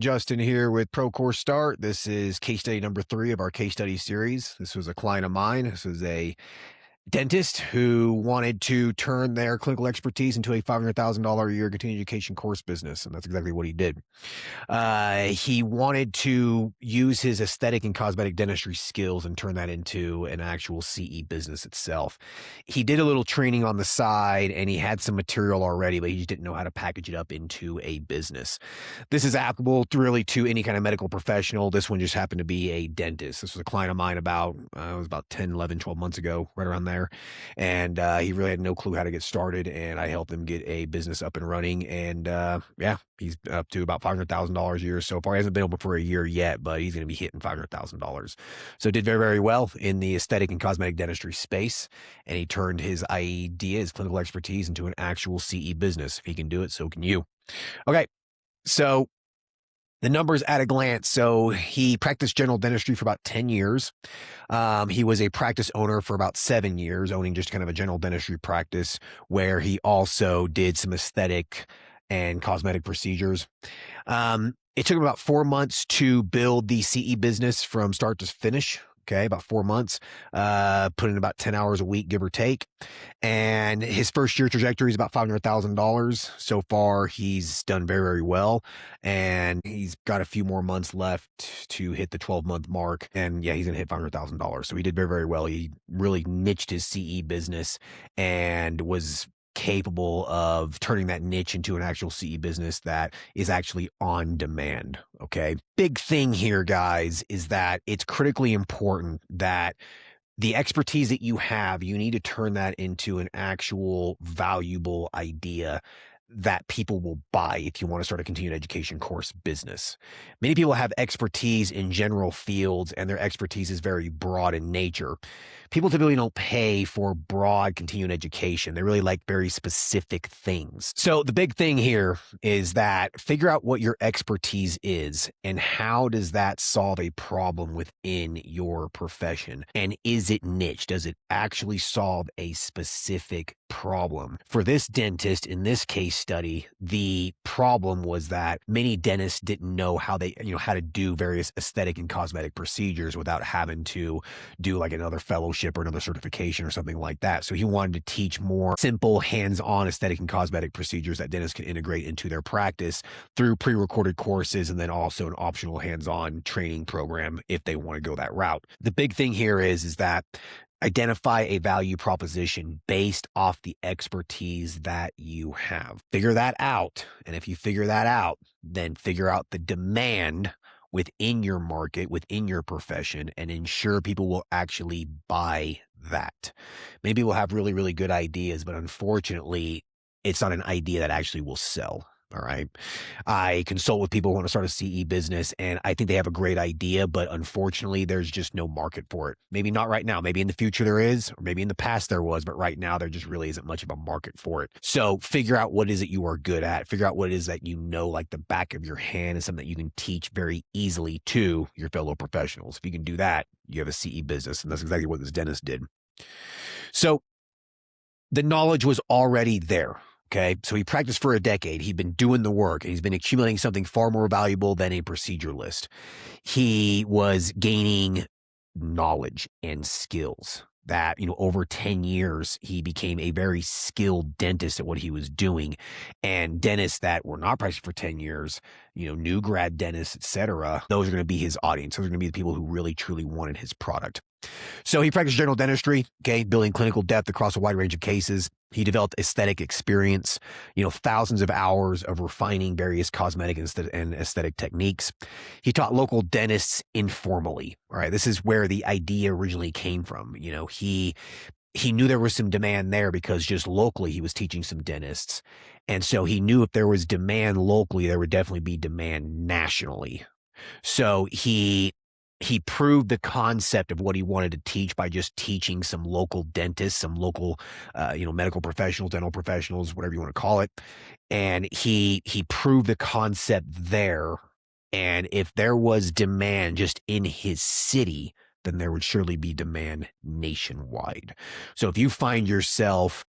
Justin here with ProCourseStart. This is case study number 3 of our case study series. This was a client of mine. This was a dentist who wanted to turn their clinical expertise into a $500,000 a year continuing education course business, and that's exactly what he did. He wanted to use his aesthetic and cosmetic dentistry skills and turn that into an actual CE business itself. He did a little training on the side and he had some material already, but he just didn't know how to package it up into a business. This is applicable really to any kind of medical professional. This one just happened to be a dentist. This was a client of mine it was about 10, 11, 12 months ago, right around there. And he really had no clue how to get started, and I helped him get a business up and running. And yeah, he's up to about $500,000 a year so far. He hasn't been open for a year yet, but he's going to be hitting $500,000. So did very, very well in the aesthetic and cosmetic dentistry space, and he turned his idea, his clinical expertise, into an actual CE business. If he can do it, so can you. Okay, so the numbers at a glance. So he practiced general dentistry for about 10 years. He was a practice owner for about 7 years, owning just kind of a general dentistry practice where he also did some aesthetic and cosmetic procedures. It took him about 4 months to build the CE business from start to finish. Okay, about 4 months, put in about 10 hours a week, give or take. And his first year trajectory is about $500,000. So far, he's done very, very well. And he's got a few more months left to hit the 12-month mark. And yeah, he's going to hit $500,000. So he did very, very well. He really niched his CE business and was capable of turning that niche into an actual CE business that is actually on demand. Okay. Big thing here, guys, is that it's critically important that the expertise that you have, you need to turn that into an actual valuable idea that people will buy if you want to start a continuing education course business. Many people have expertise in general fields, and their expertise is very broad in nature. People typically don't pay for broad continuing education. They really like very specific things. So the big thing here is that figure out what your expertise is and how does that solve a problem within your profession? And is it niche? Does it actually solve a specific problem? For this dentist in this case study, the problem was that many dentists didn't know how to do various aesthetic and cosmetic procedures without having to do like another fellowship or another certification or something like that. So he wanted to teach more simple hands-on aesthetic and cosmetic procedures that dentists can integrate into their practice through pre-recorded courses, and then also an optional hands-on training program if they want to go that route. The big thing here is that identify a value proposition based off the expertise that you have. Figure that out. And if you figure that out, then figure out the demand within your market, within your profession, and ensure people will actually buy that. Maybe we'll have really, really good ideas, but unfortunately, it's not an idea that actually will sell. All right. I consult with people who want to start a CE business, and I think they have a great idea, but unfortunately, there's just no market for it. Maybe not right now. Maybe in the future there is, or maybe in the past there was, but right now there just really isn't much of a market for it. So figure out what is it you are good at. Figure out what it is that you know like the back of your hand is something that you can teach very easily to your fellow professionals. If you can do that, you have a CE business, and that's exactly what this dentist did. So the knowledge was already there. Okay, so he practiced for a decade. He'd been doing the work, and he's been accumulating something far more valuable than a procedure list. He was gaining knowledge and skills that, over 10 years, he became a very skilled dentist at what he was doing. And dentists that were not practicing for 10 years, new grad dentists, etc., those are going to be his audience. Those are going to be the people who really, truly wanted his product. So he practiced general dentistry, okay, building clinical depth across a wide range of cases. He developed aesthetic experience, thousands of hours of refining various cosmetic and aesthetic techniques. He taught local dentists informally. All right, this is where the idea originally came from. He knew there was some demand there because just locally he was teaching some dentists. And so he knew if there was demand locally, there would definitely be demand nationally. So he proved the concept of what he wanted to teach by just teaching some local dentists, some local, medical professionals, dental professionals, whatever you want to call it. And he proved the concept there. And if there was demand just in his city, then there would surely be demand nationwide. So if you find yourself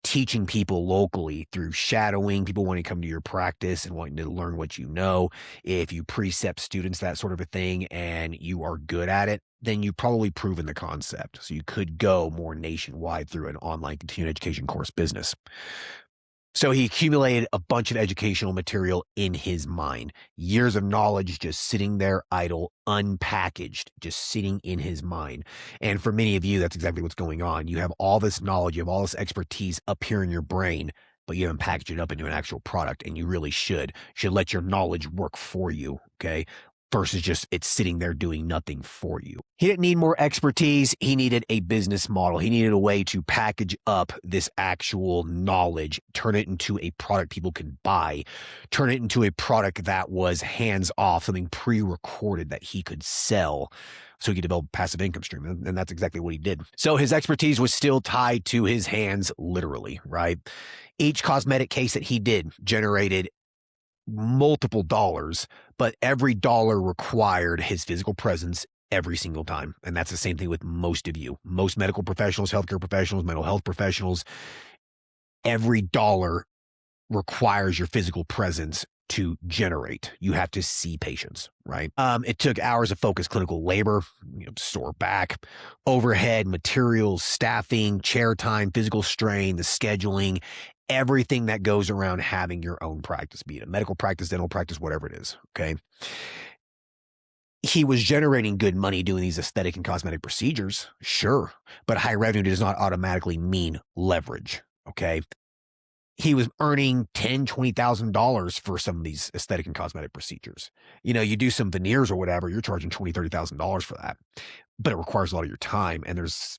teaching people locally through shadowing, people wanting to come to your practice and wanting to learn what you know. If you precept students, that sort of a thing, and you are good at it, then you've probably proven the concept. So you could go more nationwide through an online continuing education course business. So he accumulated a bunch of educational material in his mind, years of knowledge just sitting there idle, unpackaged, just sitting in his mind. And for many of you, that's exactly what's going on. You have all this knowledge, you have all this expertise up here in your brain, but you haven't packaged it up into an actual product, and you really should. You should let your knowledge work for you, okay? Versus just it's sitting there doing nothing for you. He didn't need more expertise. He needed a business model. He needed a way to package up this actual knowledge, turn it into a product people could buy, turn it into a product that was hands off, something pre-recorded that he could sell so he could develop a passive income stream. And that's exactly what he did. So his expertise was still tied to his hands, literally, right? Each cosmetic case that he did generated multiple dollars, but every dollar required his physical presence every single time. And that's the same thing with most of you. Most medical professionals, healthcare professionals, mental health professionals, every dollar requires your physical presence to generate. You have to see patients, right? It took hours of focused clinical labor, store back, overhead, materials, staffing, chair time, physical strain, the scheduling, everything that goes around having your own practice, be it a medical practice, dental practice, whatever it is, okay? He was generating good money doing these aesthetic and cosmetic procedures, sure, but high revenue does not automatically mean leverage, okay? He was earning $10,000, $20,000 for some of these aesthetic and cosmetic procedures. You do some veneers or whatever, you're charging $20,000, $30,000 for that, but it requires a lot of your time, and there's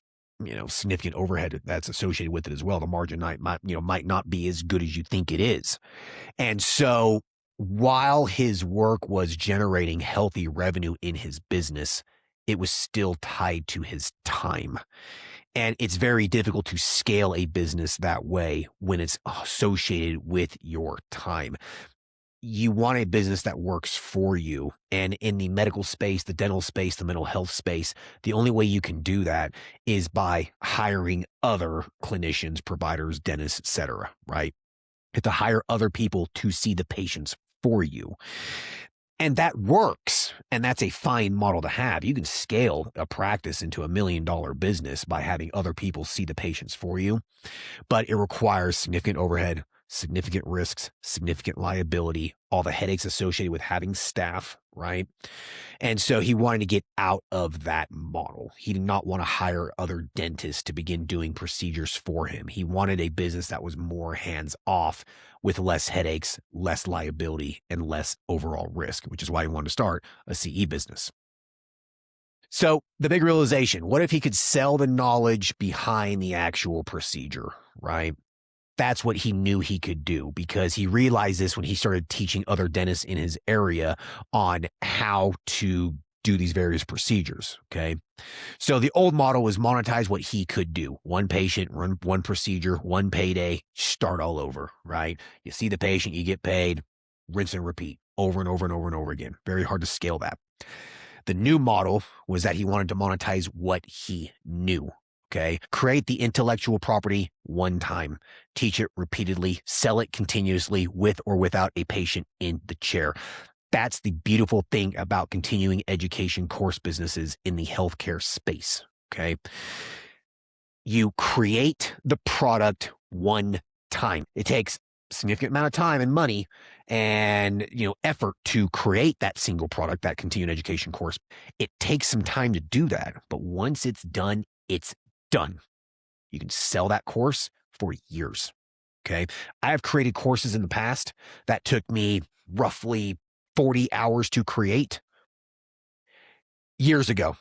significant overhead that's associated with it as well. The margin might not be as good as you think it is. And so while his work was generating healthy revenue in his business, it was still tied to his time. And it's very difficult to scale a business that way when it's associated with your time. You want a business that works for you. And in the medical space, the dental space, the mental health space, the only way you can do that is by hiring other clinicians, providers, dentists, etc., right? You have to hire other people to see the patients for you. And that works. And that's a fine model to have. You can scale a practice into $1 million business by having other people see the patients for you, but it requires significant overhead, significant risks, significant liability, all the headaches associated with having staff, right? And so he wanted to get out of that model. He did not want to hire other dentists to begin doing procedures for him. He wanted a business that was more hands-off with less headaches, less liability, and less overall risk, which is why he wanted to start a CE business. So the big realization, what if he could sell the knowledge behind the actual procedure, right? That's what he knew he could do, because he realized this when he started teaching other dentists in his area on how to do these various procedures, okay? So the old model was monetize what he could do. One patient, run one procedure, one payday, start all over, right? You see the patient, you get paid, rinse and repeat over and over and over and over again. Very hard to scale that. The new model was that he wanted to monetize what he knew. Okay. Create the intellectual property one time, teach it repeatedly, sell it continuously with or without a patient in the chair. That's the beautiful thing about continuing education course businesses in the healthcare space. Okay. You create the product one time. It takes a significant amount of time and money and, effort to create that single product, that continuing education course. It takes some time to do that. But once it's done, it's done. You can sell that course for years. Okay. I have created courses in the past that took me roughly 40 hours to create. Years ago,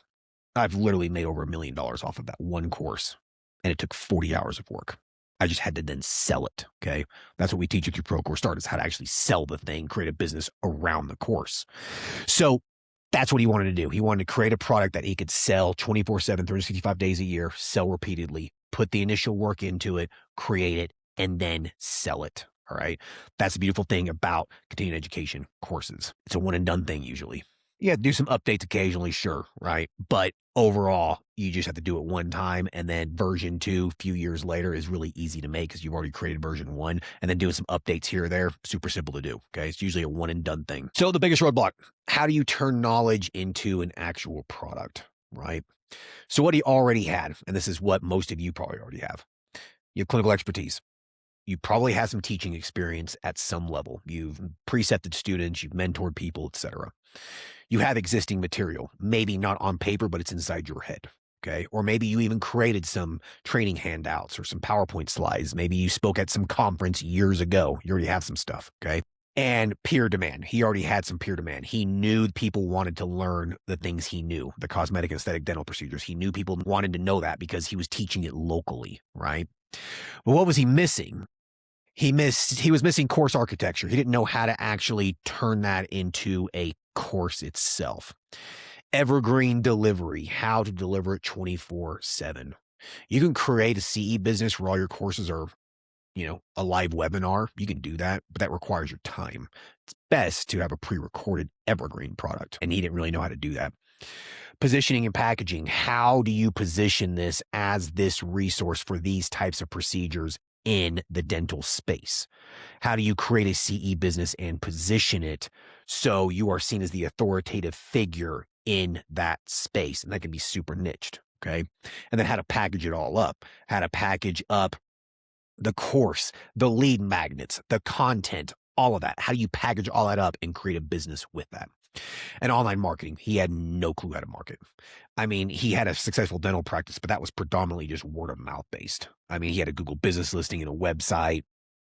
I've literally made over $1 million off of that one course, and it took 40 hours of work. I just had to then sell it. Okay. That's what we teach you through ProCourseStart, is how to actually sell the thing, create a business around the course. So that's what he wanted to do. He wanted to create a product that he could sell 24/7, 365 days a year, sell repeatedly, put the initial work into it, create it, and then sell it. All right. That's the beautiful thing about continuing education courses. It's a one and done thing usually. You have to do some updates occasionally, sure, right? But overall, you just have to do it one time, and then version 2 a few years later is really easy to make because you've already created version 1, and then doing some updates here or there, super simple to do, okay? It's usually a one and done thing. So the biggest roadblock, how do you turn knowledge into an actual product, right? So what he already had, and this is what most of you probably already have, you have clinical expertise. You probably have some teaching experience at some level. You've precepted students, you've mentored people, etc. You have existing material, maybe not on paper, but it's inside your head. Okay. Or maybe you even created some training handouts or some PowerPoint slides. Maybe you spoke at some conference years ago. You already have some stuff. Okay. And peer demand. He already had some peer demand. He knew people wanted to learn the things he knew, the cosmetic, aesthetic, dental procedures. He knew people wanted to know that because he was teaching it locally. Right. But what was he missing? He was missing course architecture. He didn't know how to actually turn that into a course itself. Evergreen delivery, how to deliver it 24/7. You can create a CE business where all your courses are, a live webinar. You can do that, but that requires your time. It's best to have a pre-recorded evergreen product, and he didn't really know how to do that. Positioning and packaging. How do you position this as this resource for these types of procedures in the dental space? How do you create a CE business and position it so you are seen as the authoritative figure in that space? And that can be super niched. Okay. And then how to package it all up, how to package up the course, the lead magnets, the content, all of that. How do you package all that up and create a business with that? And online marketing, he had no clue how to market. I mean, he had a successful dental practice, but that was predominantly just word of mouth based. I mean, he had a Google business listing and a website,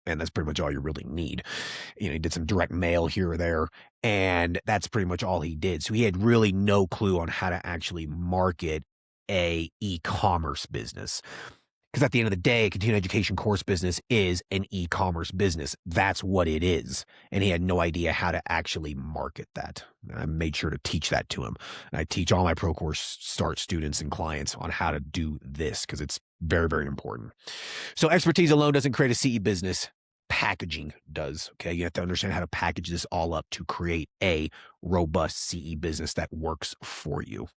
and that's pretty much all you really need. He did some direct mail here or there, and that's pretty much all he did. So he had really no clue on how to actually market a e-commerce business. Because at the end of the day, a continuing education course business is an e-commerce business. That's what it is. And he had no idea how to actually market that. And I made sure to teach that to him. And I teach all my ProCourseStart students and clients on how to do this because it's very, very important. So expertise alone doesn't create a CE business. Packaging does. Okay. You have to understand how to package this all up to create a robust CE business that works for you.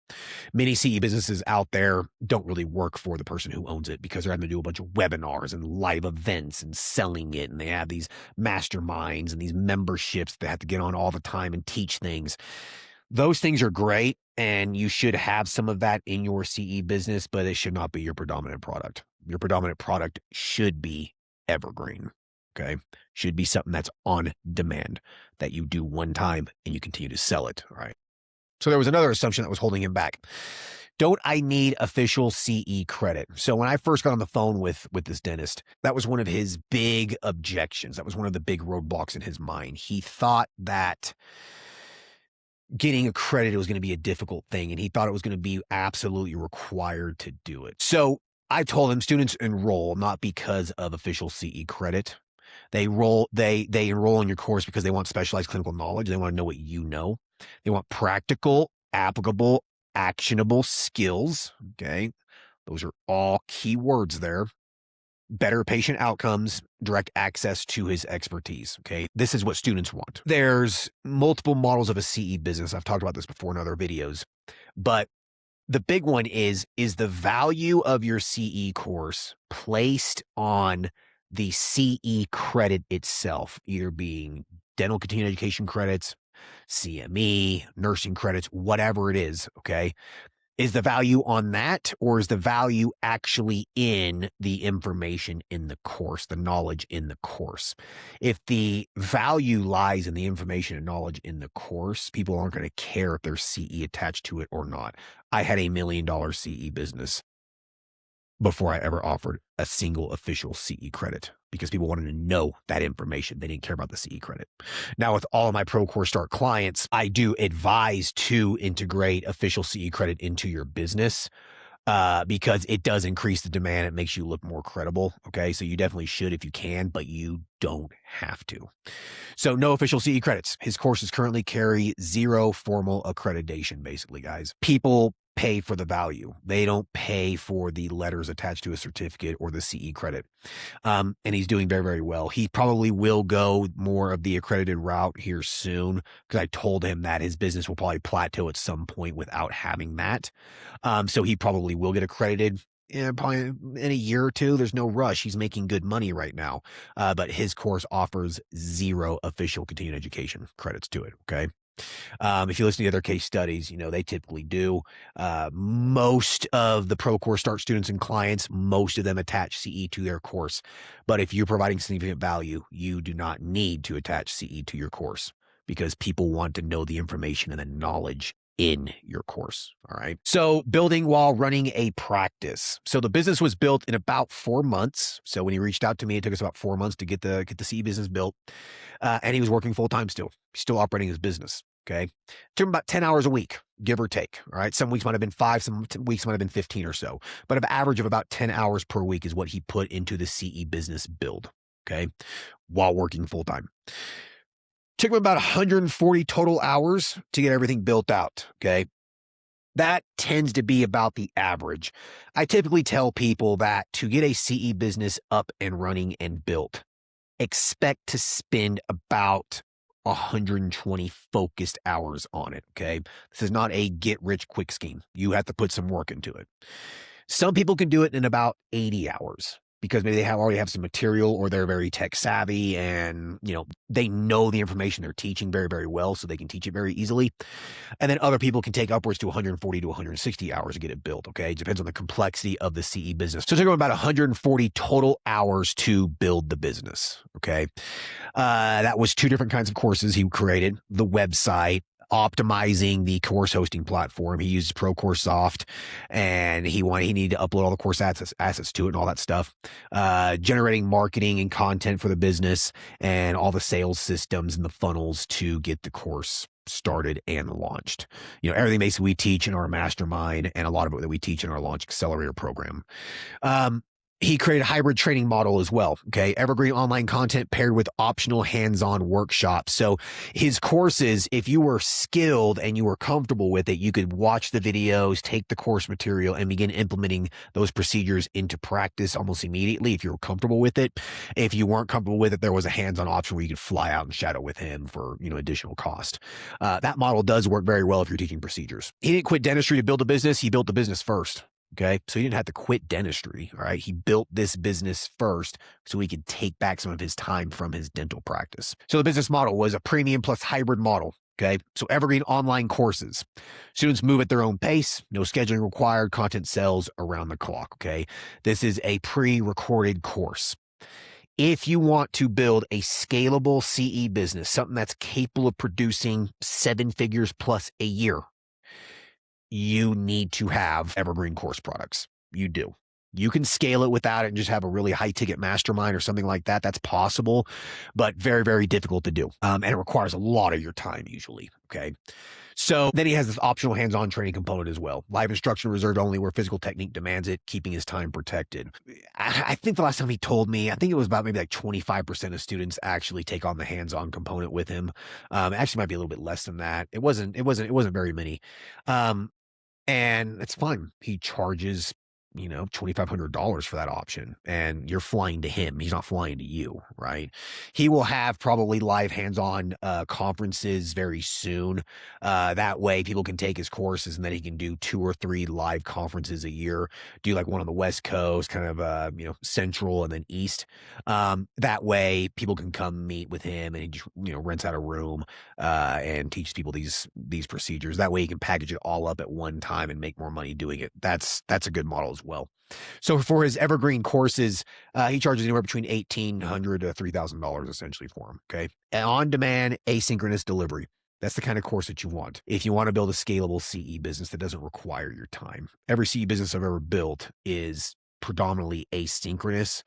Many CE businesses out there don't really work for the person who owns it because they're having to do a bunch of webinars and live events and selling it. And they have these masterminds and these memberships they have to get on all the time and teach things. Those things are great, and you should have some of that in your CE business, but it should not be your predominant product. Your predominant product should be evergreen. Okay. Should be something that's on demand that you do one time and you continue to sell it. All right. So there was another assumption that was holding him back. Don't I need official CE credit? So when I first got on the phone with this dentist, that was one of his big objections. That was one of the big roadblocks in his mind. He thought that getting accredited was going to be a difficult thing, and he thought it was going to be absolutely required to do it. So I told him students enroll not because of official CE credit. They enroll in your course because they want specialized clinical knowledge. They want to know what you know. They want practical, applicable, actionable skills. Okay. Those are all key words there. Better patient outcomes, direct access to his expertise. Okay. This is what students want. There's multiple models of a CE business. I've talked about this before in other videos, but the big one is the value of your CE course placed on the CE credit itself, either being dental continuing education credits, CME, nursing credits, whatever it is, okay? Is the value on that, or is the value actually in the information in the course, the knowledge in the course? If the value lies in the information and knowledge in the course, people aren't going to care if there's CE attached to it or not. I had $1 million CE business before I ever offered a single official CE credit because people wanted to know that information. They didn't care about the CE credit. Now, with all of my ProCourseStart clients, I do advise to integrate official CE credit into your business because it does increase the demand. It makes you look more credible. Okay. So you definitely should if you can, but you don't have to. So no official CE credits. His courses currently carry 0 formal accreditation, basically, guys. People pay for the value. They don't pay for the letters attached to a certificate or the CE credit. And he's doing very, very well. He probably will go more of the accredited route here soon, because I told him that his business will probably plateau at some point without having that. So he probably will get accredited. Probably in a year or two. There's no rush. He's making good money right now. But his course offers 0 official continuing education credits to it. Okay. If you listen to other case studies, they typically do. Most of the ProCourseStart students and clients, most of them attach CE to their course. But if you're providing significant value, you do not need to attach CE to your course, because people want to know the information and the knowledge in your course. All right. So building while running a practice. So the business was built in about 4 months. So when he reached out to me, it took us about 4 months to get the CE business built. And he was working full time still operating his business. Okay. Took him about 10 hours a week, give or take. All right. Some weeks might have been 5, some weeks might have been 15 or so, but an average of about 10 hours per week is what he put into the CE business build. Okay. While working full time. Took him about 140 total hours to get everything built out. Okay. That tends to be about the average. I typically tell people that to get a CE business up and running and built, expect to spend about 120 focused hours on it. Okay. This is not a get rich quick scheme. You have to put some work into it. Some people can do it in about 80 hours. Because maybe they already have some material, or they're very tech savvy and, they know the information they're teaching very, very well, so they can teach it very easily. And then other people can take upwards to 140 to 160 hours to get it built. Okay. It depends on the complexity of the CE business. So it's going about 140 total hours to build the business. Okay. That was 2 different kinds of courses he created: the website, optimizing the course hosting platform. He used ProCourseSoft, and he needed to upload all the course assets to it and all that stuff. Generating marketing and content for the business, and all the sales systems and the funnels to get the course started and launched. Everything basically we teach in our mastermind, and a lot of it that we teach in our Launch Accelerator program. He created a hybrid training model as well. Okay. Evergreen online content paired with optional hands-on workshops. So his courses, if you were skilled and you were comfortable with it, you could watch the videos, take the course material, and begin implementing those procedures into practice almost immediately if you were comfortable with it. If you weren't comfortable with it, there was a hands-on option where you could fly out and shadow with him for, additional cost. That model does work very well if you're teaching procedures. He didn't quit dentistry to build a business. He built the business first. Okay. So he didn't have to quit dentistry. All right. He built this business first so he could take back some of his time from his dental practice. So the business model was a premium plus hybrid model. Okay. So Evergreen online courses. Students move at their own pace. No scheduling required. Content sells around the clock. Okay. This is a pre-recorded course. If you want to build a scalable CE business, something that's capable of producing 7 figures plus a year, you need to have Evergreen course products. You do. You can scale it without it and just have a really high ticket mastermind or something like that. That's possible, but very, very difficult to do. And it requires a lot of your time usually. Okay. So then he has this optional hands-on training component as well. Live instruction reserved only where physical technique demands it, keeping his time protected. I think the last time he told me, I think it was about maybe like 25% of students actually take on the hands-on component with him. It actually might be a little bit less than that. It wasn't very many. And it's fine. He charges, $2,500 for that option, and you're flying to him. He's not flying to you, right? He will have probably live hands-on conferences very soon. That way people can take his courses, and then he can do 2 or 3 live conferences a year, do like one on the West Coast, kind of, Central and then East. That way people can come meet with him, and he just, rents out a room and teaches people these procedures. That way he can package it all up at one time and make more money doing it. That's a good model as well. So for his Evergreen courses, he charges anywhere between $1,800 to $3,000 essentially for them. Okay. On-demand asynchronous delivery. That's the kind of course that you want. If you want to build a scalable CE business that doesn't require your time. Every CE business I've ever built is predominantly asynchronous,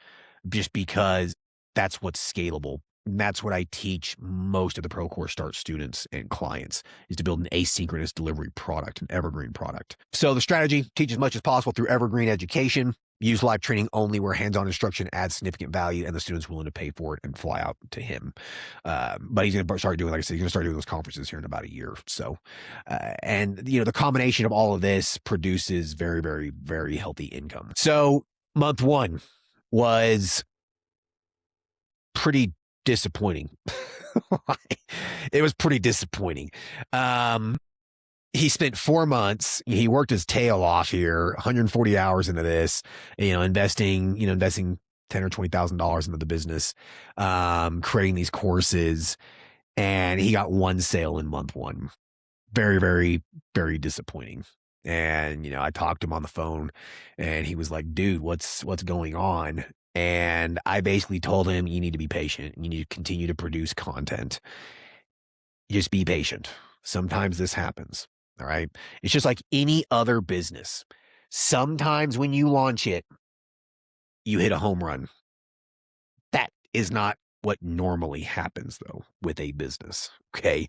just because that's what's scalable. And that's what I teach most of the ProCourseStart students and clients, is to build an asynchronous delivery product, an Evergreen product. So the strategy: teach as much as possible through Evergreen education. Use live training only where hands-on instruction adds significant value and the student's willing to pay for it and fly out to him. But he's going to start doing, like I said, he's going to start doing those conferences here in about a year. So, and the combination of all of this produces very, very, very healthy income. So month one was pretty disappointing. It was pretty disappointing. He spent 4 months. He worked his tail off here, 140 hours into this, investing $10,000 or $20,000 into the business, creating these courses, and he got one sale in month one. Very, very, very disappointing. And, I talked to him on the phone and he was like, dude, what's going on? And I basically told him, you need to be patient. You need to continue to produce content. Just be patient. Sometimes this happens. All right. It's just like any other business. Sometimes when you launch it, you hit a home run. That is not what normally happens, though, with a business. Okay.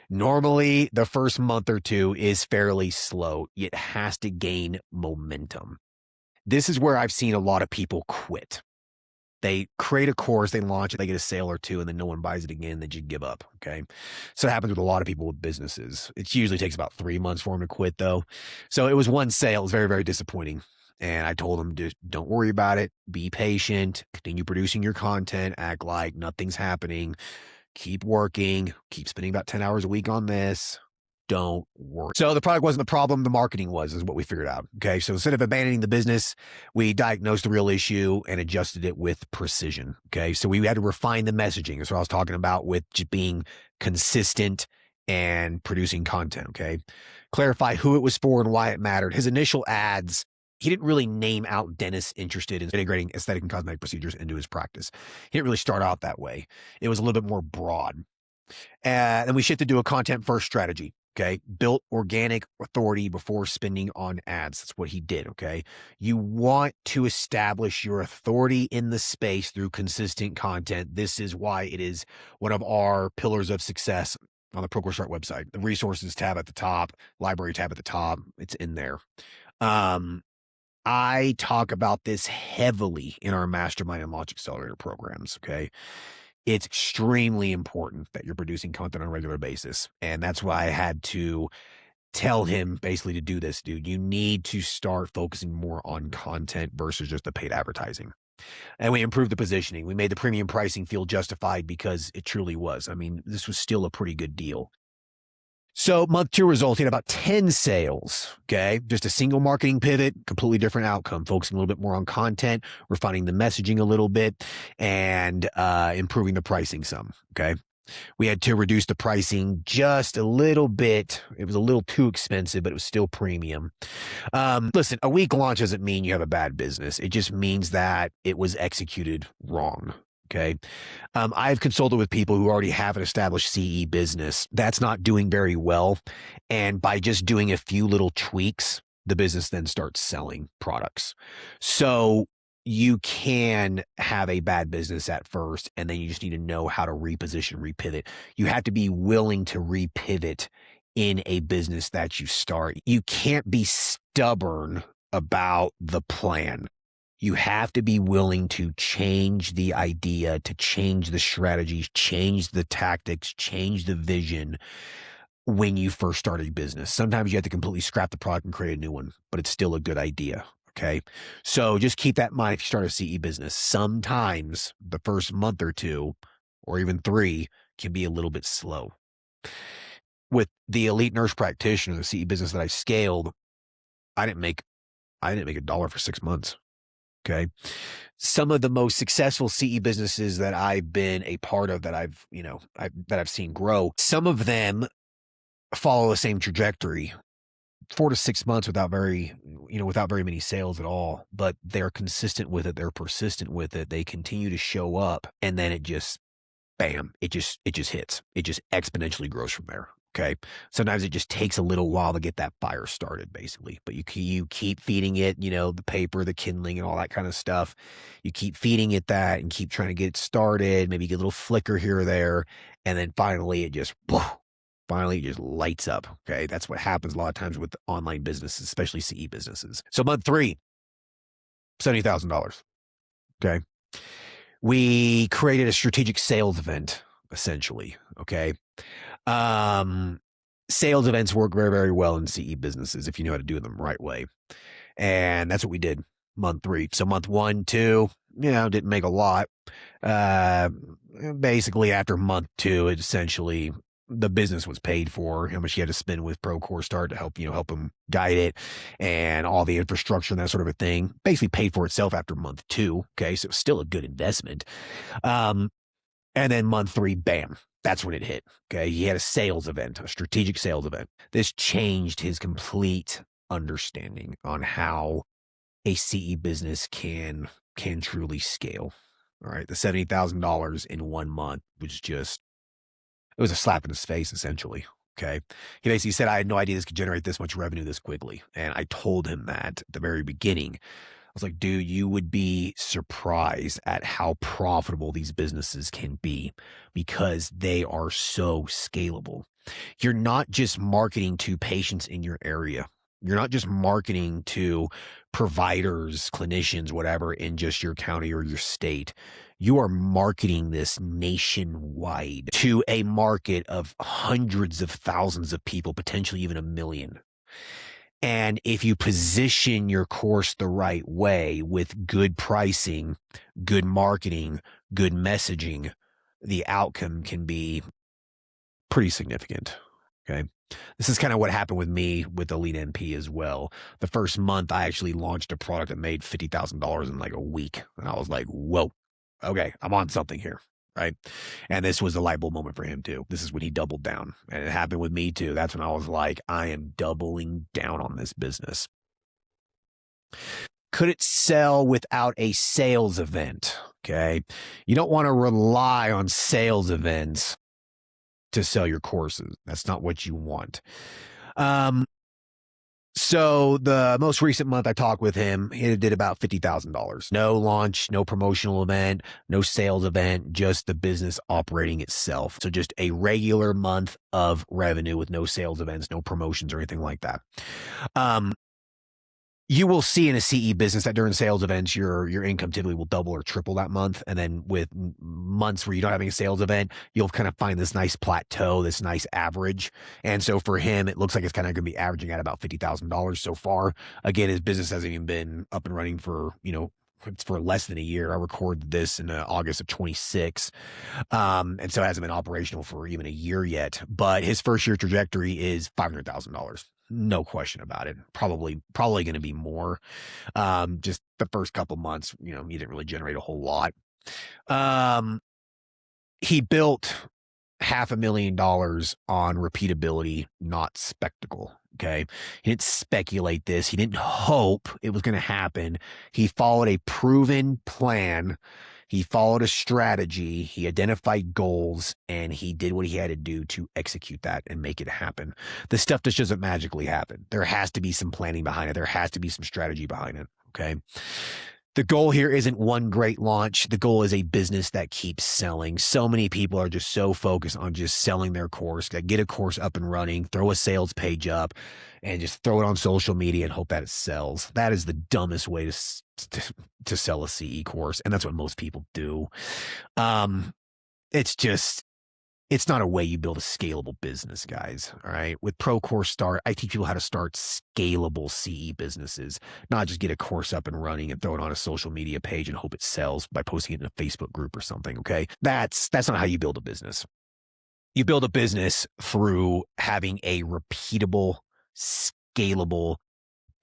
Normally, the first month or two is fairly slow. It has to gain momentum. This is where I've seen a lot of people quit. They create a course, they launch it, they get a sale or two, and then no one buys it again. They just give up. Okay. So it happens with a lot of people with businesses. It usually takes about 3 months for them to quit, though. So it was one sale. It was very, very disappointing. And I told them, just don't worry about it. Be patient. Continue producing your content. Act like nothing's happening. Keep working. Keep spending about 10 hours a week on this. Don't worry. So the product wasn't the problem. The marketing was, is what we figured out. Okay. So instead of abandoning the business, we diagnosed the real issue and adjusted it with precision. Okay. So we had to refine the messaging. That's what I was talking about with just being consistent and producing content. Okay. Clarify who it was for and why it mattered. His initial ads, he didn't really name out dentists interested in integrating aesthetic and cosmetic procedures into his practice. He didn't really start out that way. It was a little bit more broad. And then we shifted to a content first strategy. Okay. Built organic authority before spending on ads. That's what he did. Okay. You want to establish your authority in the space through consistent content. This is why it is one of our pillars of success on the ProCourseStart website. The resources tab at the top, library tab at the top. It's in there. I talk about this heavily in our Mastermind and Launch Accelerator programs. Okay. It's extremely important that you're producing content on a regular basis. And that's why I had to tell him basically to do this, dude. You need to start focusing more on content versus just the paid advertising. And we improved the positioning. We made the premium pricing feel justified because it truly was. I mean, this was still a pretty good deal. So month two results, he had about 10 sales. Okay. Just a single marketing pivot, completely different outcome, focusing a little bit more on content, refining the messaging a little bit, and improving the pricing some. Okay. We had to reduce the pricing just a little bit. It was a little too expensive, but it was still premium. Listen, a weak launch doesn't mean you have a bad business. It just means that it was executed wrong. Okay. I've consulted with people who already have an established CE business that's not doing very well. And by just doing a few little tweaks, the business then starts selling products. So you can have a bad business at first, and then you just need to know how to reposition, repivot. You have to be willing to repivot in a business that you start. You can't be stubborn about the plan. You have to be willing to change the idea, to change the strategies, change the tactics, change the vision when you first start a business. Sometimes you have to completely scrap the product and create a new one, but it's still a good idea. Okay. So just keep that in mind if you start a CE business. Sometimes the first month or two, or even 3, can be a little bit slow. With the elite nurse practitioner, the CE business that I scaled, I didn't make $1 for 6 months. Okay. Some of the most successful CE businesses that I've been a part of that I've seen grow, some of them follow the same trajectory, 4 to 6 months without very many sales at all, but they're consistent with it. They're persistent with it. They continue to show up, and then it just, bam, it just hits. It just exponentially grows from there. Okay. Sometimes it just takes a little while to get that fire started, basically, but you keep feeding it, the paper, the kindling and all that kind of stuff. You keep feeding it that and keep trying to get it started, maybe get a little flicker here or there. And then finally it just lights up. Okay. That's what happens a lot of times with online businesses, especially CE businesses. So month 3, $70,000. Okay. We created a strategic sales event, essentially. Okay. Um, Sales events work very, very well in CE businesses if you know how to do them the right way. And that's what we did month 3. So month 1, 2, didn't make a lot. Uh, Basically after month 2, it essentially the business was paid for, how much he had to spend with ProCourseStart to help him guide it, and all the infrastructure and that sort of a thing basically paid for itself after month 2. Okay. So it's still a good investment. And then month 3, bam, that's when it hit. Okay. He had a sales event, a strategic sales event. This changed his complete understanding on how a CE business can truly scale. All right. The $70,000 in 1 month was it was a slap in his face, essentially. Okay. He basically said, I had no idea this could generate this much revenue this quickly. And I told him that at the very beginning. I was like, dude, you would be surprised at how profitable these businesses can be because they are so scalable. You're not just marketing to patients in your area. You're not just marketing to providers, clinicians, whatever, in just your county or your state. You are marketing this nationwide to a market of hundreds of thousands of people, potentially even 1 million. And if you position your course the right way with good pricing, good marketing, good messaging, the outcome can be pretty significant. Okay. This is kind of what happened with me with Elite NP as well. The first month, I actually launched a product that made $50,000 in like a week. And I was like, whoa, okay, I'm on something here. Right. And this was a light bulb moment for him too. This is when he doubled down, and it happened with me too. That's when I was like, I am doubling down on this business. Could it sell without a sales event? Okay. You don't want to rely on sales events to sell your courses. That's not what you want. So the most recent month I talked with him, he did about $50,000. No launch, no promotional event, no sales event, just the business operating itself. So just a regular month of revenue with no sales events, no promotions or anything like that. You will see in a CE business that during sales events, your income typically will double or triple that month. And then with months where you don't have any sales event, you'll kind of find this nice plateau, this nice average. And so for him, it looks like it's kind of going to be averaging at about $50,000 so far. Again, his business hasn't even been up and running for, it's for less than a year. I recorded this in August of 26. And so it hasn't been operational for even a year yet. But his first year trajectory is $500,000. No question about it. Probably going to be more. Just the first couple months, he didn't really generate a whole lot. He built $500,000 on repeatability, not spectacle. Okay. He didn't speculate this. He didn't hope it was going to happen. He followed a proven plan. He followed a strategy. He identified goals, and he did what he had to do to execute that and make it happen. This stuff just doesn't magically happen. There has to be some planning behind it. There has to be some strategy behind it. Okay. The goal here isn't one great launch. The goal is a business that keeps selling. So many people are just so focused on just selling their course, get a course up and running, throw a sales page up, and just throw it on social media and hope that it sells. That is the dumbest way to sell a CE course. And that's what most people do. It's not a way you build a scalable business, guys. All right. With ProCourseStart, I teach people how to start scalable CE businesses, not just get a course up and running and throw it on a social media page and hope it sells by posting it in a Facebook group or something. Okay. That's not how you build a business. You build a business through having a repeatable, scalable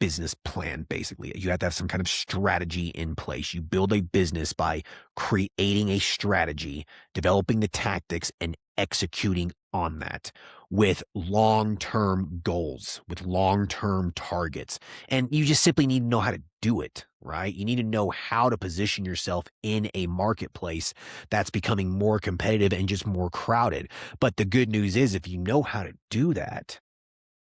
business plan. Basically, you have to have some kind of strategy in place. You build a business by creating a strategy, developing the tactics, and executing on that with long-term goals, with long-term targets. And you just simply need to know how to do it, right? You need to know how to position yourself in a marketplace that's becoming more competitive and just more crowded. But the good news is, if you know how to do that,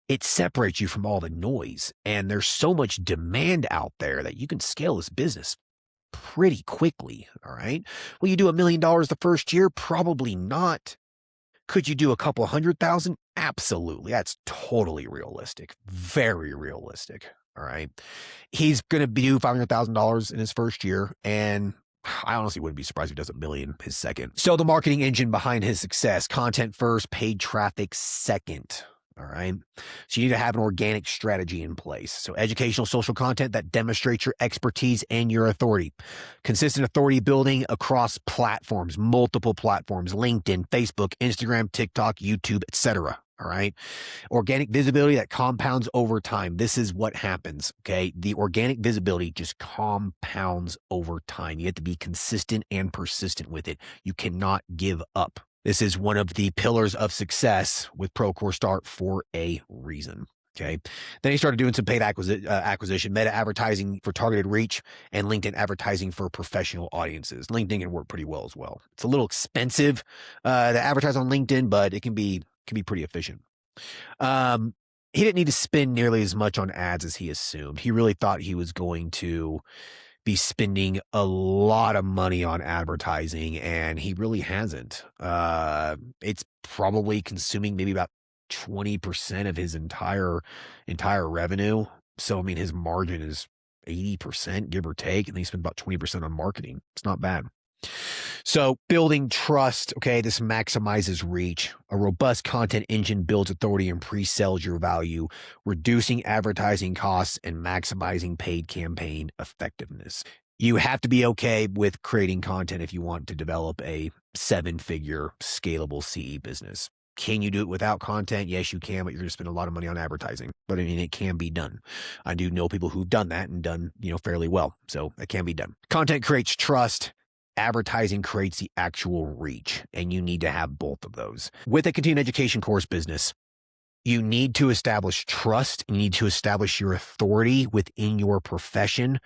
it separates you from all the noise. And there's so much demand out there that you can scale this business pretty quickly. All right. Will you do $1 million the first year? Probably not. Could you do a couple 100,000? Absolutely. That's totally realistic. Very realistic. All right. He's going to do $500,000 in his first year. And I honestly wouldn't be surprised if he does $1 million his second. So the marketing engine behind his success: content first, paid traffic second. All right. So you need to have an organic strategy in place. So educational social content that demonstrates your expertise and your authority. Consistent authority building across platforms, multiple platforms: LinkedIn, Facebook, Instagram, TikTok, YouTube, etc. All right. Organic visibility that compounds over time. This is what happens. Okay. The organic visibility just compounds over time. You have to be consistent and persistent with it. You cannot give up. This is one of the pillars of success with ProCourseStart for a reason. Okay. Then he started doing some paid acquisition, meta advertising for targeted reach, and LinkedIn advertising for professional audiences. LinkedIn can work pretty well as well. It's a little expensive to advertise on LinkedIn, but it can be pretty efficient. He didn't need to spend nearly as much on ads as he assumed. He really thought he was going to be spending a lot of money on advertising, and he really hasn't. It's probably consuming maybe about 20% of his entire revenue. So, I mean, his margin is 80%, give or take, and he spent about 20% on marketing. It's not bad. So building trust, okay, this maximizes reach. A robust content engine builds authority and pre-sells your value, reducing advertising costs and maximizing paid campaign effectiveness. You have to be okay with creating content if you want to develop a 7-figure scalable CE business. Can you do it without content? Yes, you can, but you're going to spend a lot of money on advertising. But I mean, it can be done. I do know people who've done that and done, fairly well. So it can be done. Content creates trust. Advertising creates the actual reach, and you need to have both of those. With a continuing education course business, you need to establish trust. You need to establish your authority within your profession,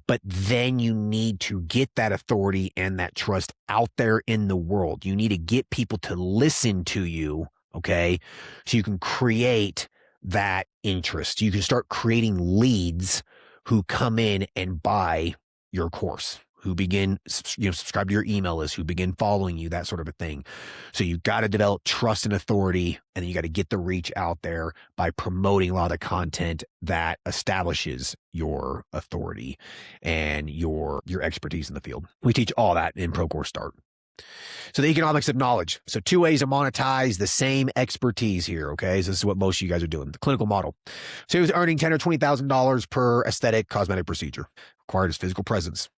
but then you need to get that authority and that trust out there in the world. You need to get people to listen to you, okay? So you can create that interest. You can start creating leads who come in and buy your course, who begin, subscribe to your email list, who begin following you, that sort of a thing. So you've got to develop trust and authority, and then you got to get the reach out there by promoting a lot of the content that establishes your authority and your expertise in the field. We teach all that in ProCourseStart. So the economics of knowledge. So 2 ways to monetize the same expertise here. Okay. So this is what most of you guys are doing. The clinical model. So he was earning $10,000 or $20,000 per aesthetic cosmetic procedure. Required his physical presence.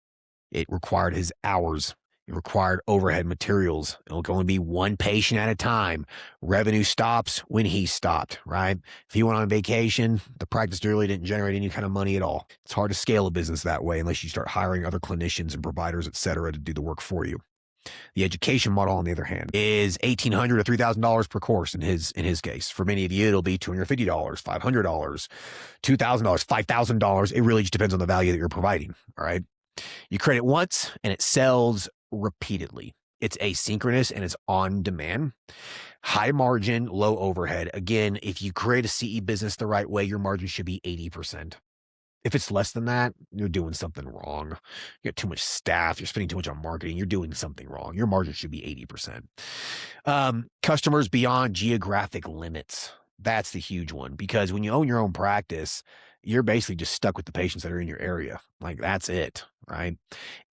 It required his hours. It required overhead materials. It'll only be one patient at a time. Revenue stops when he stopped, right? If he went on vacation, the practice really didn't generate any kind of money at all. It's hard to scale a business that way unless you start hiring other clinicians and providers, et cetera, to do the work for you. The education model, on the other hand, is $1,800 to $3,000 per course in his case. For many of you, it'll be $250, $500, $2,000, $5,000. It really just depends on the value that you're providing, all right? You create it once and it sells repeatedly. It's asynchronous and it's on demand. High margin, low overhead. Again, if you create a CE business the right way, your margin should be 80%. If it's less than that, you're doing something wrong. You got too much staff. You're spending too much on marketing. You're doing something wrong. Your margin should be 80%. Customers beyond geographic limits. That's the huge one, because when you own your own practice, you're basically just stuck with the patients that are in your area. Like, that's it, right?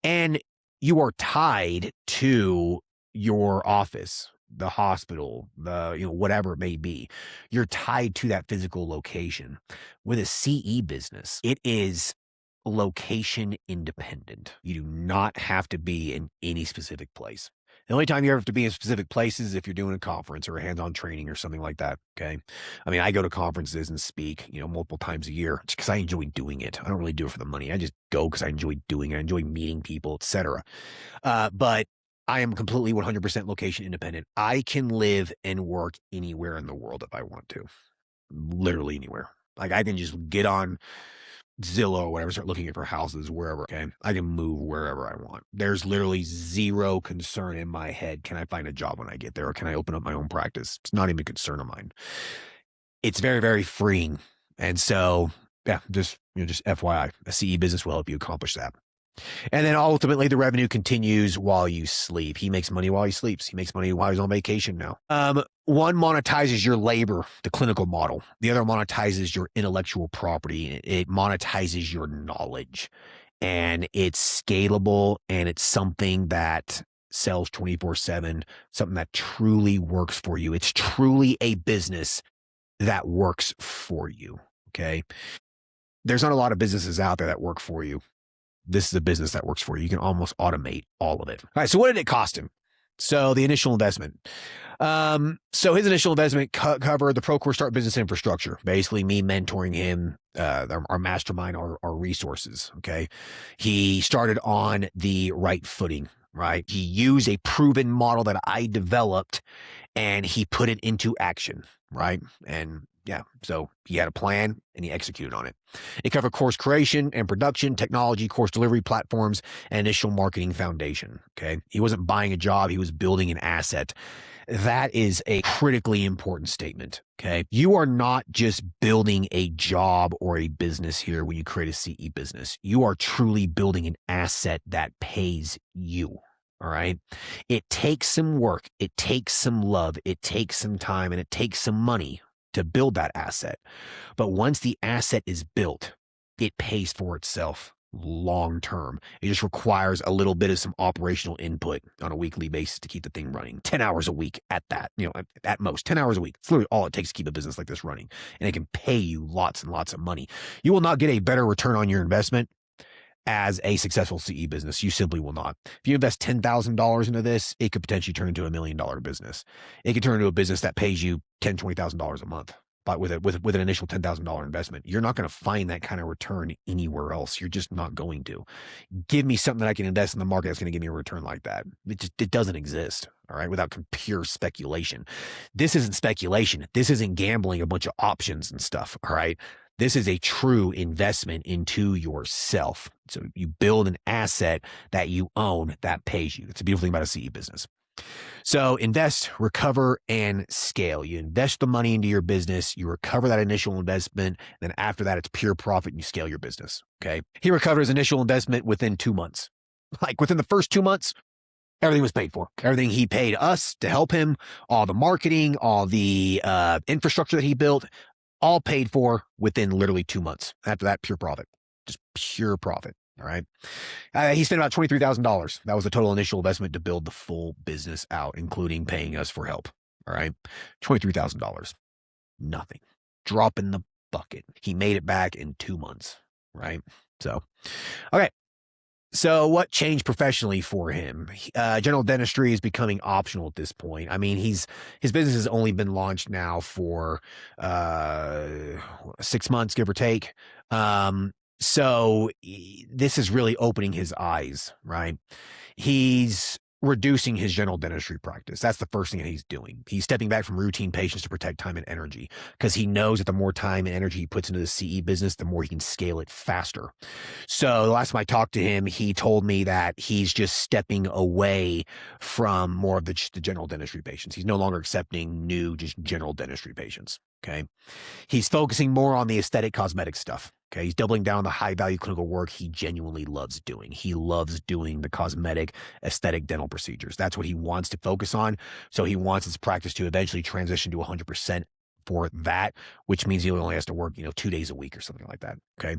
And you are tied to your office, the hospital, whatever it may be. You're tied to that physical location. With a CE business, it is location independent. You do not have to be in any specific place. The only time you have to be in specific places is if you're doing a conference or a hands-on training or something like that, okay? I mean, I go to conferences and speak, multiple times a year just because I enjoy doing it. I don't really do it for the money. I just go because I enjoy doing it. I enjoy meeting people, etc. But I am completely 100% location independent. I can live and work anywhere in the world if I want to. Literally anywhere. Like, I can just get on Zillow or whatever, start looking for houses wherever. Okay. I can move wherever I want. There's literally zero concern in my head. Can I find a job when I get there, or can I open up my own practice? It's not even a concern of mine. It's very, very freeing. And so, yeah, just FYI, a CE business will help you accomplish that. And then ultimately the revenue continues while you sleep. He makes money while he sleeps. He makes money while he's on vacation now. One monetizes your labor, the clinical model. The other monetizes your intellectual property. It monetizes your knowledge. And it's scalable, and it's something that sells 24/7, something that truly works for you. It's truly a business that works for you. Okay. There's not a lot of businesses out there that work for you. This is a business that works for you. You can almost automate all of it. All right. So what did it cost him? So the initial investment. So his initial investment covered the ProCourseStart business infrastructure, basically me mentoring him, our mastermind, our resources. Okay. He started on the right footing, right? He used a proven model that I developed and he put it into action, right? And yeah, so he had a plan and he executed on it. It covered course creation and production, technology, course delivery platforms, and initial marketing foundation. Okay. He wasn't buying a job, he was building an asset. That is a critically important statement. Okay. You are not just building a job or a business here when you create a CE business. You are truly building an asset that pays you. All right. It takes some work. It takes some love. It takes some time, and it takes some money to build that asset. But once the asset is built, it pays for itself long term. It just requires a little bit of some operational input on a weekly basis to keep the thing running. 10 hours a week at that, at most 10 hours a week. It's literally all it takes to keep a business like this running. And it can pay you lots and lots of money. You will not get a better return on your investment as a successful CE business. You simply will not. If you invest $10,000 into this, it could potentially turn into $1 million business. It could turn into a business that pays you $10,000, $20,000 a month. But with an initial $10,000 investment, you're not going to find that kind of return anywhere else. You're just not going to. Give me something that I can invest in the market that's going to give me a return like that. It doesn't exist. All right, without pure speculation. This isn't speculation. This isn't gambling a bunch of options and stuff. All right. This is a true investment into yourself. So you build an asset that you own that pays you. It's a beautiful thing about a CE business. So invest, recover, and scale. You invest the money into your business, you recover that initial investment, then after that, it's pure profit and you scale your business. Okay. He recovered his initial investment within 2 months. Like within the first 2 months, everything was paid for. Everything he paid us to help him, all the marketing, all the infrastructure that he built, all paid for within literally 2 months. After that, pure profit, just pure profit. All right. He spent about $23,000. That was the total initial investment to build the full business out, including paying us for help. All right. $23,000. Nothing. Drop in the bucket. He made it back in 2 months. Right. So, okay. So what changed professionally for him? General dentistry is becoming optional at this point. I mean, his business has only been launched now for 6 months, give or take. So this is really opening his eyes, right? He's reducing his general dentistry practice. That's the first thing that he's doing. He's stepping back from routine patients to protect time and energy because he knows that the more time and energy he puts into the CE business, the more he can scale it faster. So the last time I talked to him, he told me that he's just stepping away from more of the general dentistry patients. He's no longer accepting new, just general dentistry patients. Okay. He's focusing more on the aesthetic cosmetic stuff. Okay. He's doubling down on the high value clinical work he genuinely loves doing. He loves doing the cosmetic aesthetic dental procedures. That's what he wants to focus on. So he wants his practice to eventually transition to 100% for that, which means he only has to work, 2 days a week or something like that. Okay.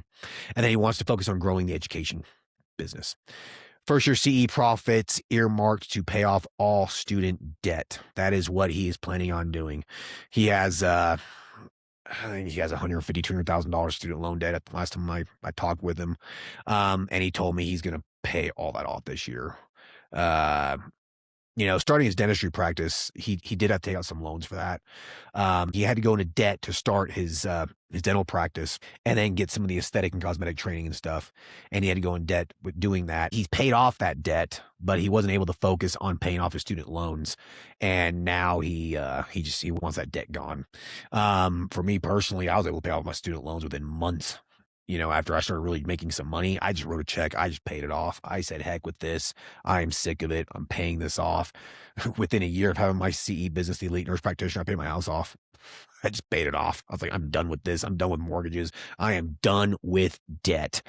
And then he wants to focus on growing the education business. First year CE profits earmarked to pay off all student debt. That is what he is planning on doing. He has, I think he has $150,000, $200,000 student loan debt at the last time I talked with him. And he told me he's going to pay all that off this year. Starting his dentistry practice, he did have to take out some loans for that. He had to go into debt to start his dental practice and then get some of the aesthetic and cosmetic training and stuff. And he had to go in debt with doing that. He's paid off that debt, but he wasn't able to focus on paying off his student loans. And now he wants that debt gone. For me personally, I was able to pay off my student loans within months. After I started really making some money, I just wrote a check. I just paid it off. I said, heck with this. I am sick of it. I'm paying this off. Within a year of having my CE business, the elite nurse practitioner, I paid my house off. I just paid it off. I was like, I'm done with this. I'm done with mortgages. I am done with debt.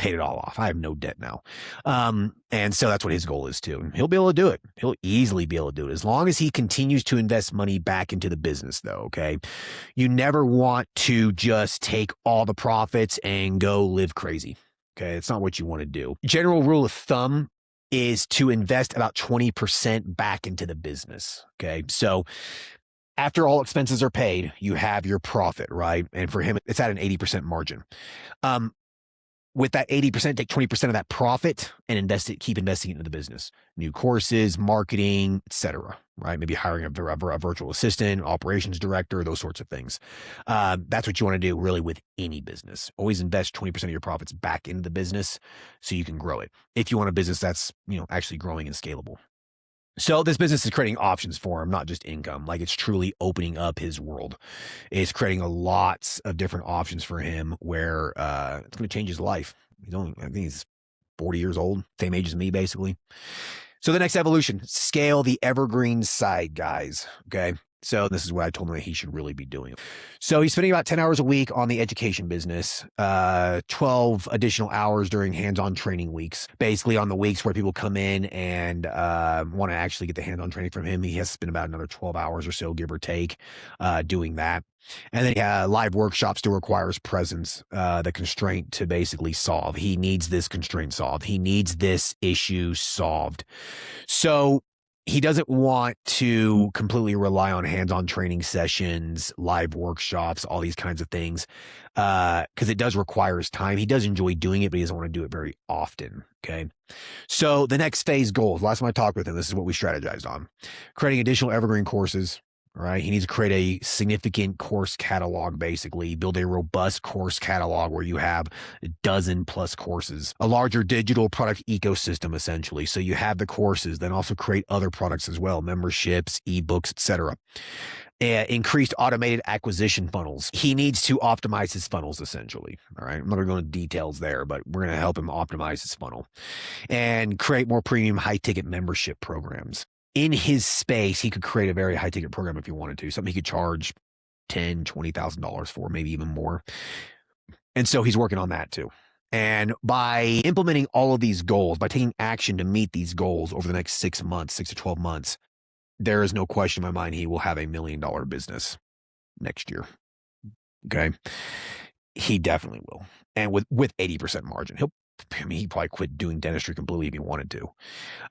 paid it all off. I have no debt now. And so that's what his goal is too. He'll be able to do it. He'll easily be able to do it as long as he continues to invest money back into the business though. Okay. You never want to just take all the profits and go live crazy. Okay. It's not what you want to do. General rule of thumb is to invest about 20% back into the business. Okay. So after all expenses are paid, you have your profit, right? And for him, it's at an 80% margin. With that 80%, take 20% of that profit and keep investing into the business. New courses, marketing, etc. Right? Maybe hiring a virtual assistant, operations director, those sorts of things. That's what you want to do really with any business. Always invest 20% of your profits back into the business so you can grow it. If you want a business that's, actually growing and scalable. So this business is creating options for him, not just income. Like it's truly opening up his world. It's creating lots of different options for him where it's going to change his life. I think he's 40 years old, same age as me, basically. So the next evolution, scale the Evergreen side, guys. Okay. So this is what I told him that he should really be doing. So he's spending about 10 hours a week on the education business, 12 additional hours during hands-on training weeks. Basically on the weeks where people come in and want to actually get the hands-on training from him, he has to spend about another 12 hours or so, give or take, doing that. And then live workshops still requires presence, the constraint to basically solve. He needs this constraint solved. He needs this issue solved. So he doesn't want to completely rely on hands-on training sessions, live workshops, all these kinds of things, because it does require his time. He does enjoy doing it, but he doesn't want to do it very often. Okay. So the next phase goals, last time I talked with him, this is what we strategized on. Creating additional Evergreen courses. Right. He needs to create a significant course catalog, basically build a robust course catalog where you have a dozen plus courses, a larger digital product ecosystem, essentially. So you have the courses, then also create other products as well, memberships, ebooks, etc. Increased automated acquisition funnels. He needs to optimize his funnels, essentially. All right. I'm not going to go into details there, but we're going to help him optimize his funnel and create more premium high ticket membership programs. In his space, he could create a very high ticket program if he wanted to, something he could charge $10,000, $20,000 for, maybe even more. And so he's working on that too. And by implementing all of these goals, by taking action to meet these goals over the next 6 months, 6 to 12 months, there is no question in my mind he will have $1 million business next year. Okay. He definitely will. And with 80% margin, he'd probably quit doing dentistry completely if he wanted to.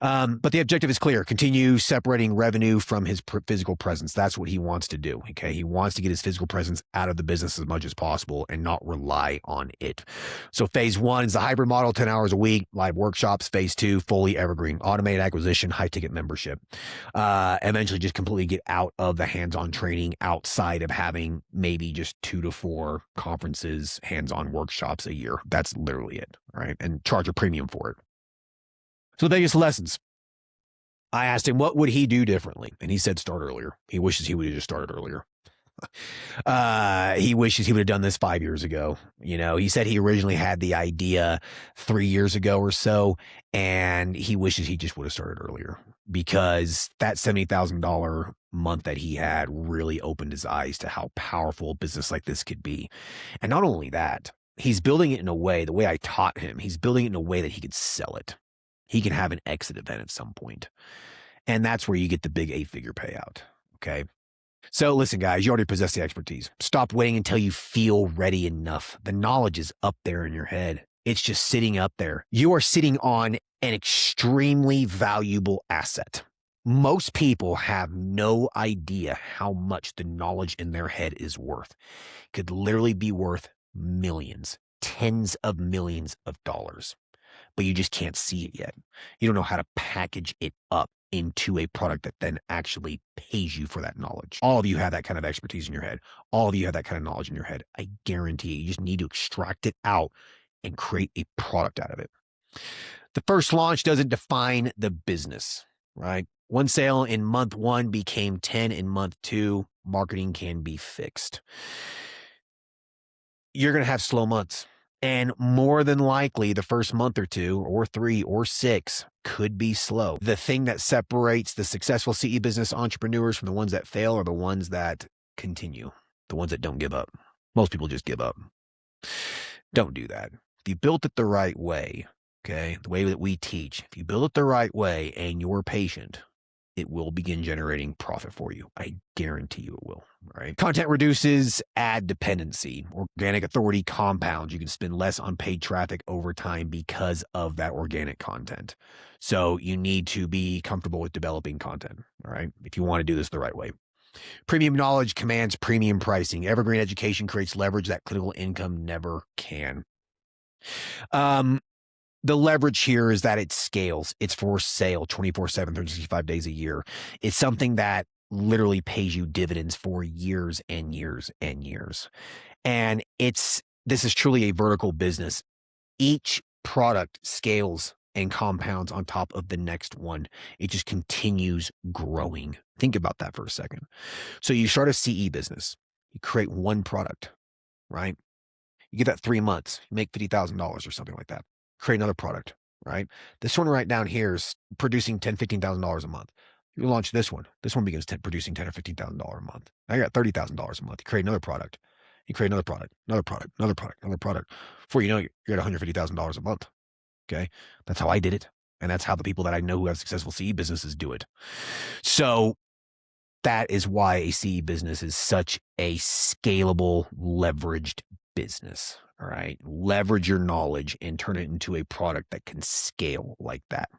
But the objective is clear. Continue separating revenue from his physical presence. That's what he wants to do. Okay. He wants to get his physical presence out of the business as much as possible and not rely on it. So phase 1 is the hybrid model, 10 hours a week, live workshops. Phase 2, fully evergreen, automated acquisition, high ticket membership. Eventually just completely get out of the hands-on training outside of having maybe just 2 to 4 conferences, hands-on workshops a year. That's literally it. Right. And charge a premium for it. So the biggest lessons. I asked him, what would he do differently? And he said, start earlier. He wishes he would have just started earlier. He wishes he would have done this 5 years ago. He said he originally had the idea 3 years ago or so, and he wishes he just would have started earlier because that $70,000 month that he had really opened his eyes to how powerful a business like this could be. And not only that, he's building it in a way, the way I taught him, he's building it in a way that he could sell it. He can have an exit event at some point. And that's where you get the big 8-figure payout. Okay. So listen, guys, you already possess the expertise. Stop waiting until you feel ready enough. The knowledge is up there in your head. It's just sitting up there. You are sitting on an extremely valuable asset. Most people have no idea how much the knowledge in their head is worth. It could literally be worth millions, tens of millions of dollars, but you just can't see it yet. You don't know how to package it up into a product that then actually pays you for that knowledge. All of you have that kind of expertise in your head. All of you have that kind of knowledge in your head. I guarantee you just need to extract it out and create a product out of it. The first launch doesn't define the business, right? One sale in month 1 became 10 in month 2. Marketing can be fixed. You're going to have slow months. And more than likely, the first month or 2 or 3 or 6 could be slow. The thing that separates the successful CE business entrepreneurs from the ones that fail are the ones that continue, the ones that don't give up. Most people just give up. Don't do that. If you built it the right way, okay, the way that we teach, if you build it the right way and you're patient, it will begin generating profit for you. I guarantee you it will. All right. Content reduces ad dependency. Organic authority compounds. You can spend less on paid traffic over time because of that organic content. So you need to be comfortable with developing content. All right. If you want to do this the right way. Premium knowledge commands premium pricing. Evergreen education creates leverage that clinical income never can. The leverage here is that it scales. It's for sale 24/7, 365 days a year. It's something that literally pays you dividends for years and years and years. And this is truly a vertical business. Each product scales and compounds on top of the next one. It just continues growing. Think about that for a second. So you start a CE business, you create one product, right? You get that 3 months, you make $50,000 or something like that. Create another product, right? This one right down here is producing $10,000, $15,000 a month. You launch this one. This one begins producing $10,000 or $15,000 a month. Now you got $30,000 a month. You create another product. You create another product, another product, another product, another product. Before you know it, you're at $150,000 a month. Okay. That's how I did it. And that's how the people that I know who have successful CE businesses do it. So that is why a CE business is such a scalable, leveraged business. All right. Leverage your knowledge and turn it into a product that can scale like that.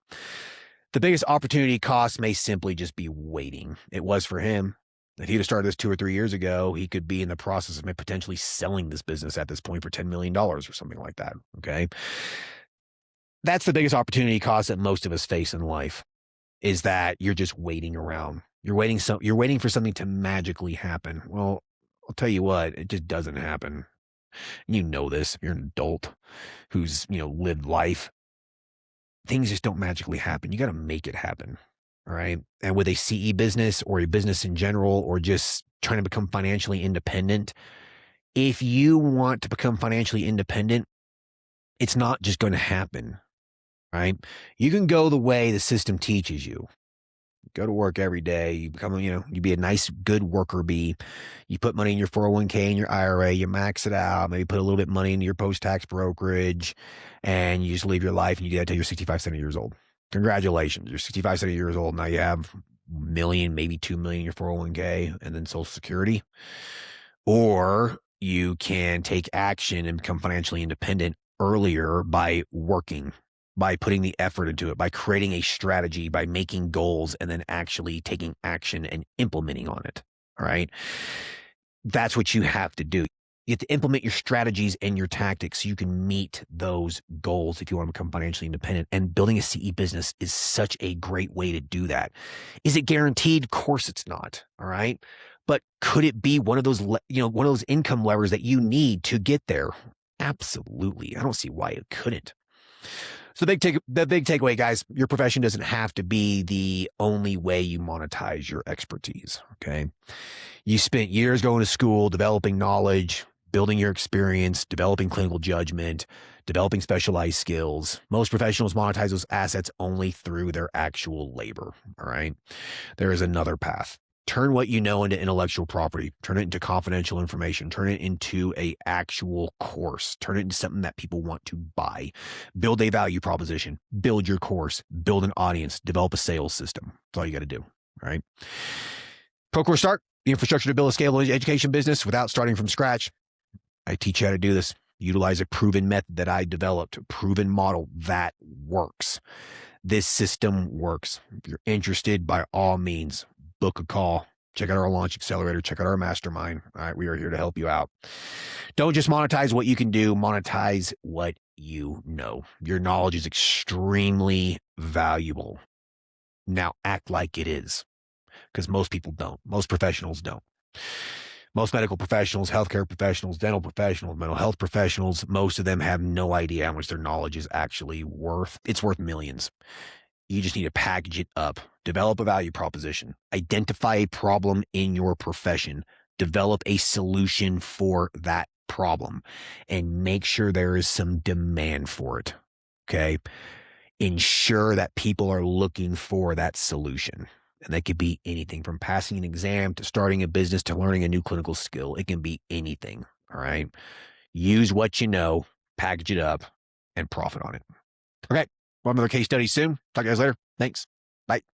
The biggest opportunity cost may simply just be waiting. It was for him. If he'd have started this 2 or 3 years ago, he could be in the process of potentially selling this business at this point for $10 million or something like that. Okay. That's the biggest opportunity cost that most of us face in life, is that you're just waiting around. You're waiting for something to magically happen. Well, I'll tell you what, it just doesn't happen. You know this. If you're an adult who's, lived life. Things just don't magically happen. You got to make it happen. All right. And with a CE business or a business in general, or just trying to become financially independent, if you want to become financially independent, it's not just going to happen. Right. You can go the way the system teaches you. Go to work every day. You become, you be a nice, good worker bee. You put money in your 401k and your IRA, you max it out, maybe put a little bit of money into your post-tax brokerage, and you just live your life, and you do that until you're 65, 70 years old. Congratulations. You're 65, 70 years old. Now you have $1 million, maybe $2 million in your 401k and then Social Security. Or you can take action and become financially independent earlier by working, by putting the effort into it, by creating a strategy, by making goals, and then actually taking action and implementing on it. All right. That's what you have to do. You have to implement your strategies and your tactics so you can meet those goals if you want to become financially independent. And building a CE business is such a great way to do that. Is it guaranteed? Of course it's not. All right. But could it be one of those, one of those income levers that you need to get there? Absolutely. I don't see why it couldn't. So the big takeaway, guys, your profession doesn't have to be the only way you monetize your expertise. Okay. You spent years going to school, developing knowledge, building your experience, developing clinical judgment, developing specialized skills. Most professionals monetize those assets only through their actual labor. All right. There is another path. Turn what you know into intellectual property. Turn it into confidential information. Turn it into an actual course. Turn it into something that people want to buy. Build a value proposition. Build your course. Build an audience. Develop a sales system. That's all you got to do. All right. ProCourseStart, the infrastructure to build a scalable education business without starting from scratch. I teach you how to do this. Utilize a proven method that I developed, a proven model that works. This system works. If you're interested, by all means, book a call. Check out our launch accelerator. Check out our mastermind. All right. We are here to help you out. Don't just monetize what you can do. Monetize what you know. Your knowledge is extremely valuable. Now act like it is, because most people don't. Most professionals don't. Most medical professionals, healthcare professionals, dental professionals, mental health professionals, most of them have no idea how much their knowledge is actually worth. It's worth millions. You just need to package it up, develop a value proposition, identify a problem in your profession, develop a solution for that problem, and make sure there is some demand for it. Okay. Ensure that people are looking for that solution. And that could be anything from passing an exam to starting a business to learning a new clinical skill. It can be anything. All right. Use what you know, package it up, and profit on it. Okay. We'll have another case study soon. Talk to you guys later. Thanks. Bye.